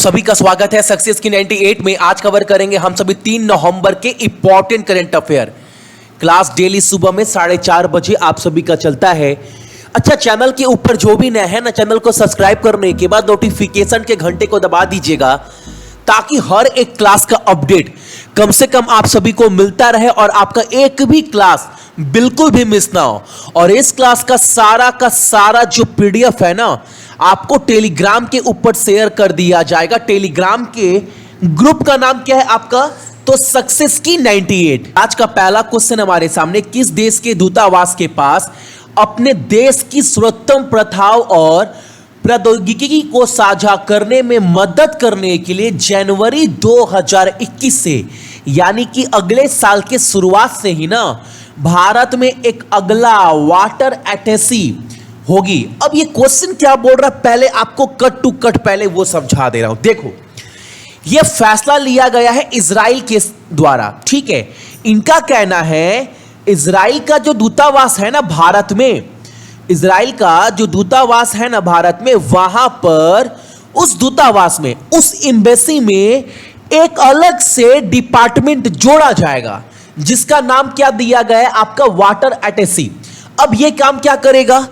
सभी का स्वागत है सक्सेस की 98 में। आज कवर करेंगे हम सभी 3 नवंबर के important current affair. Class daily सुबह में 4:30 बजे आप सभी का चलता है। अच्छा, चैनल के ऊपर जो भी नया है ना, चैनल को सब्सक्राइब करने के बाद नोटिफिकेशन के घंटे को दबा दीजिएगा ताकि हर एक क्लास का अपडेट कम से कम आप सभी को मिलता रहे और आपका एक भी क्लास बिल्कुल भी मिस ना हो। और इस क्लास का सारा जो पीडीएफ है ना, आपको टेलीग्राम के ऊपर शेयर कर दिया जाएगा। टेलीग्राम के ग्रुप का नाम क्या है आपका? तो सक्सेस की 98। आज का पहला क्वेश्चन हमारे सामने, किस देश के दूतावास के पास अपने देश की सर्वोत्तम प्रथाओं और प्रौद्योगिकी को साझा करने में मदद करने के लिए जनवरी 2021 से, यानी कि अगले साल के शुरुआत से ही ना, भारत में एक अगला वाटर अटैची होगी। अब ये क्वेश्चन क्या बोल रहा है, पहले आपको कट टू कट पहले वो समझा दे रहा हूं। देखो, ये फैसला लिया गया है इजराइल के द्वारा, ठीक है। इनका कहना है इजराइल का जो दूतावास है ना भारत में, इजराइल का जो दूतावास है ना भारत में, वहां पर उस दूतावास में, उस एम्बेसी में एक अलग से डिपार्टमेंट जोड़ा जाएगा जिसका नाम क्या दिया गया है आपका? वाटर अटैची। अब ये काम क्या करेगा?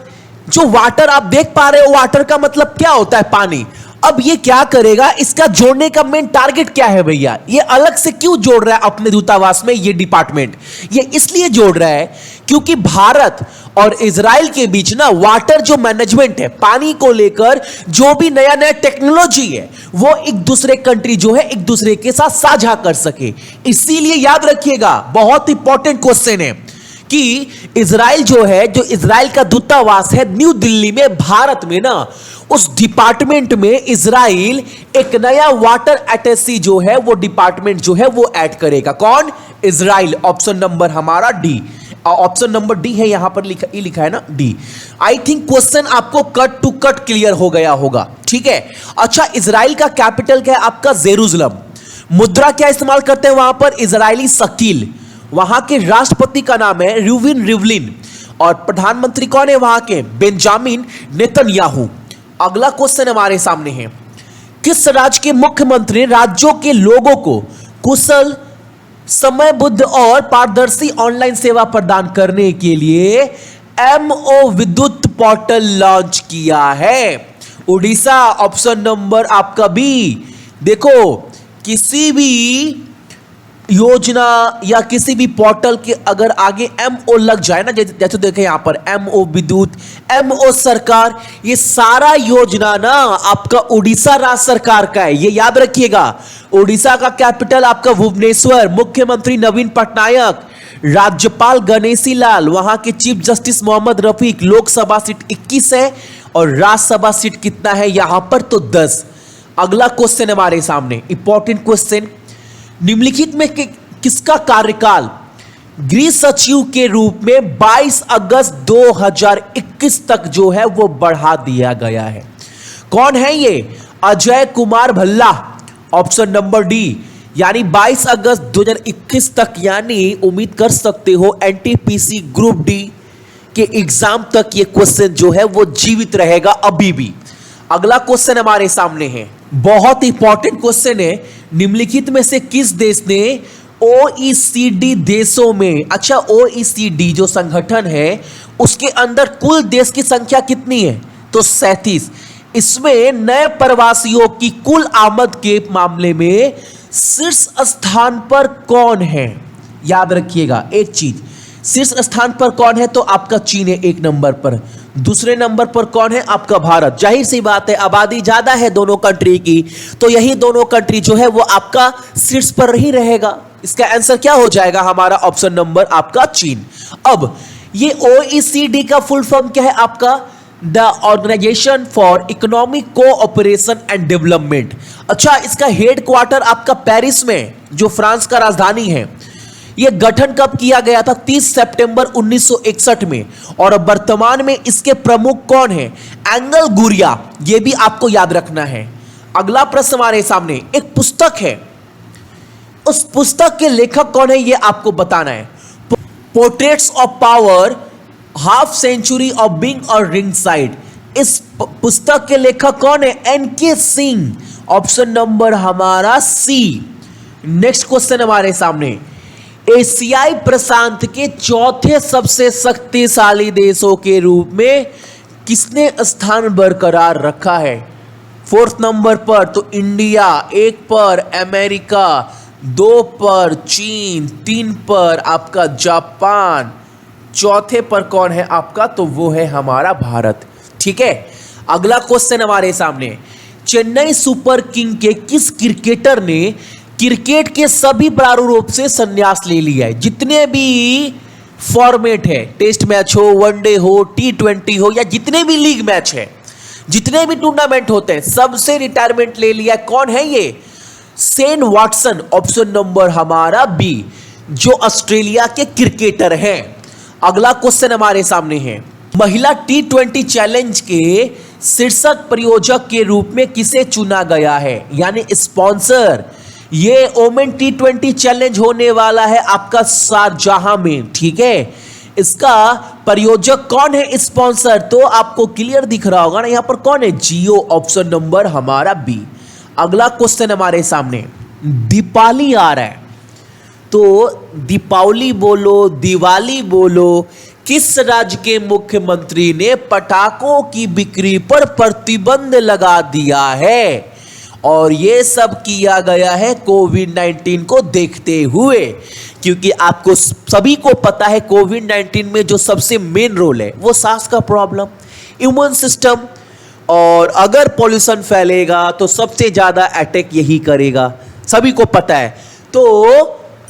जो वाटर आप देख पा रहे हो, वाटर का मतलब क्या होता है? पानी। अब ये क्या करेगा? इसका जोड़ने का मेन टारगेट क्या है भैया? ये अलग से क्यों जोड़ रहा है अपने दूतावास में ये डिपार्टमेंट? ये इसलिए जोड़ रहा है क्योंकि भारत और इजराइल के बीच ना वाटर जो मैनेजमेंट है, पानी को लेकर जो भी नया नया टेक्नोलॉजी है, वो एक दूसरे कंट्री जो है एक दूसरे के साथ साझा कर सके। इसीलिए याद रखिएगा, बहुत इंपॉर्टेंट क्वेश्चन है कि इजराइल जो है, जो इजराइल का दूतावास है न्यू दिल्ली में, भारत में ना, उस डिपार्टमेंट में इजराइल एक नया वाटर अटैची जो है वो डिपार्टमेंट जो है वो ऐड करेगा। कौन? इजराइल। ऑप्शन नंबर हमारा डी। ऑप्शन नंबर डी है, यहां पर लिखा है ना डी। आई थिंक क्वेश्चन आपको कट टू कट क्लियर हो गया होगा, ठीक है। अच्छा, इजराइल का कैपिटल क्या है आपका? जेरूसलम। मुद्रा क्या इस्तेमाल करते हैं वहां पर? इजरायली शकील। वहां के राष्ट्रपति का नाम है रूविन रिवलिन और प्रधानमंत्री कौन है वहां के? Benjamin Netanyahu. अगला क्वेश्चन हमारे सामने है, किस राज्य के मुख्यमंत्री ने राज्यों के लोगों को कुशल, समयबद्ध और पारदर्शी ऑनलाइन सेवा प्रदान करने के लिए एमओ विद्युत पोर्टल लॉन्च किया है? उड़ीसा। ऑप्शन नंबर आपका बी। देखो, किसी भी योजना या किसी भी पोर्टल के अगर आगे एमओ लग जाए ना, जैसे देखें यहां पर एमओ विद्युत, एमओ सरकार, ये सारा योजना ना आपका उड़ीसा राज्य सरकार का है, ये याद रखिएगा। उड़ीसा का कैपिटल आपका भुवनेश्वर, मुख्यमंत्री नवीन पटनायक, राज्यपाल गणेशी लाल, वहां के chief justice Mohammad Rafiq. Lok Sabha seat 21 है और राज्यसभा सीट कितना है यहां पर? तो 10। अगला क्वेश्चन हमारे सामने, इंपॉर्टेंट क्वेश्चन, निम्नलिखित में किसका कार्यकाल गृह सचिव के रूप में 22 अगस्त 2021 तक जो है वो बढ़ा दिया गया है? कौन है ये? Ajay Kumar Bhalla. Option number D, यानी 22 अगस्त 2021 तक, यानी उम्मीद कर सकते हो एनटीपीसी ग्रुप डी के एग्जाम तक ये क्वेश्चन जो है वो जीवित रहेगा अभी भी। अगला क्वेश्चन हमारे सामने है, बहुत इंपॉर्टेंट क्वेश्चन है, निम्नलिखित में से किस देश ने ओईसीडी देशों में, अच्छा ओईसीडी जो संगठन है उसके अंदर कुल देश की संख्या कितनी है? तो 37। इसमें नए प्रवासियों की कुल आमद के मामले में शीर्ष स्थान पर कौन है? याद रखिएगा एक चीज, शीर्ष स्थान पर कौन है? तो आपका चीन है 1 नंबर पर। दूसरे नंबर पर कौन है? आपका भारत। जाहिर सी बात है, आबादी ज्यादा है दोनों कंट्री की, तो यही दोनों कंट्री जो है वो आपका शीर्ष पर ही रहेगा। इसका आंसर क्या हो जाएगा हमारा? ऑप्शन नंबर आपका चीन। अब ये ओईसीडी का फुल फॉर्म क्या है आपका? The organisation for economic cooperation and development. अच्छा, इसका हेड क्वार्टर आपका पेरिस में, जो फ्रांस का राजधानी है। यह गठन कब किया गया था? 30 सितंबर 1961 में। और वर्तमान में इसके प्रमुख कौन है? एंगल गुरिया। यह भी आपको याद रखना है। अगला प्रश्न हमारे सामने, एक पुस्तक है, उस पुस्तक के लेखक कौन है यह आपको बताना है। Portraits of power, half century of being और रिंग साइड। इस पुस्तक के लेखक कौन है? एनके सिंह। ऑप्शन नंबर हमारा सी। नेक्स्ट क्वेश्चन हमारे सामने, एशियाई प्रशांत के चौथे सबसे शक्तिशाली देशों के रूप में किसने स्थान बरकरार रखा है? फोर्थ नंबर पर तो इंडिया, 1 पर अमेरिका, 2 पर चीन, 3 पर आपका जापान, चौथे पर कौन है आपका? तो वो है हमारा भारत। ठीक है, अगला क्वेश्चन हमारे सामने, चेन्नई सुपर किंग के किस क्रिकेटर ने क्रिकेट के सभी प्रारूप से संन्यास ले लिया है? जितने भी फॉर्मेट है, टेस्ट मैच हो, वनडे हो, T20 हो, या जितने भी लीग मैच है, जितने भी टूर्नामेंट होते हैं, सबसे रिटायरमेंट ले लिया। कौन है ये? शेन वॉटसन, ऑप्शन नंबर हमारा बी, जो ऑस्ट्रेलिया के क्रिकेटर हैं। अगला क्वेश्चन हमारे सामने है, महिला T20 चैलेंज के शीर्षक प्रायोजक के रूप में किसे चुना गया है, यानी स्पॉन्सर? ये ओमेन T20 चैलेंज होने वाला है आपका शारजाह में। ठीक है, इसका प्रायोजक कौन है, स्पॉन्सर? तो आपको क्लियर दिख रहा होगा ना यहां पर कौन है? जियो, ऑप्शन नंबर हमारा बी। अगला क्वेश्चन हमारे सामने, दीपावली आ रहा है, तो दीपावली बोलो, दिवाली बोलो, किस राज्य के मुख्यमंत्री ने पटाखों की बिक्री पर प्रतिबंध लगा दिया है? और ये सब किया गया है कोविड-19 को देखते हुए, क्योंकि आपको सभी को पता है कोविड-19 में जो सबसे मेन रोल है वो सांस का प्रॉब्लम, इम्यून सिस्टम, और अगर पॉल्यूशन फैलेगा तो सबसे ज्यादा अटैक यही करेगा, सभी को पता है। तो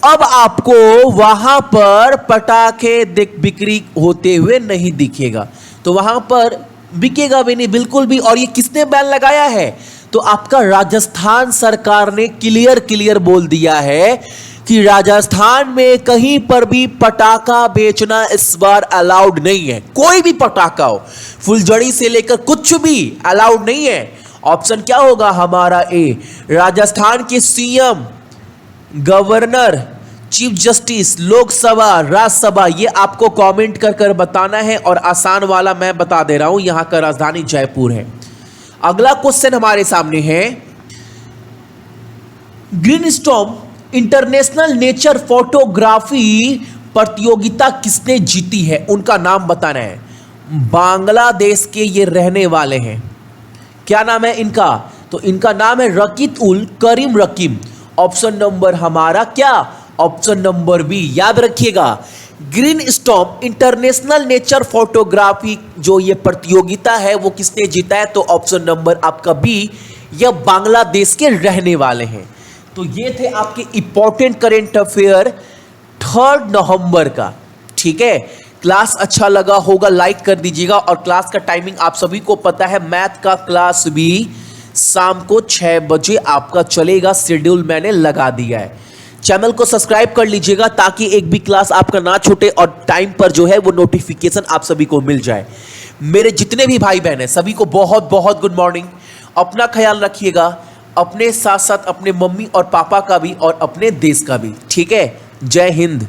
अब आपको वहां पर पटाखे बिक्री होते हुए नहीं दिखेगा, तो वहां पर बिकेगा भी नहीं बिल्कुल भी। और ये किसने बैन लगाया है? तो आपका राजस्थान सरकार ने क्लियर बोल दिया है कि राजस्थान में कहीं पर भी पटाखा बेचना इस बार अलाउड नहीं है। कोई भी पटाखा हो, फुलझड़ी से लेकर कुछ भी अलाउड नहीं है। ऑप्शन क्या होगा हमारा? ए। राजस्थान के CM, governor, chief justice, Lok Sabha, Rajya Sabha, ये आपको कमेंट कर बताना है। और आसान वाला मैं बता दे रहा हूं, यहां का राजधानी जयपुर है। अगला क्वेश्चन हमारे सामने है, green storm international nature photography प्रतियोगिता किसने जीती है? उनका नाम बताना है। बांग्लादेश के ये रहने वाले हैं। क्या नाम है इनका? तो इनका नाम है रकीत उल करीम रकीम। ऑप्शन नंबर हमारा क्या? Option number B. याद रखिएगा, green storm international nature photography जो ये प्रतियोगिता है वो किसने जीता है? तो ऑप्शन नंबर आपका बी, यह बांग्लादेश के रहने वाले हैं। तो ये थे आपके इंपॉर्टेंट करेंट अफेयर 3 नवंबर का। ठीक है, क्लास अच्छा लगा होगा लाइक कर दीजिएगा। और क्लास का टाइमिंग आप सभी को पता है, मैथ का क्लास भी शाम को 6 बजे आपका चलेगा, शेड्यूल मैंने लगा दिया है। चैनल को सब्सक्राइब कर लीजिएगा ताकि एक भी क्लास आपका ना छूटे और टाइम पर जो है वो नोटिफिकेशन आप सभी को मिल जाए। मेरे जितने भी भाई बहन हैं सभी को बहुत बहुत गुड मॉर्निंग। अपना ख्याल रखिएगा, अपने साथ साथ अपने मम्मी और पापा का भी और अपने देश का भी। ठीक है, जय हिंद।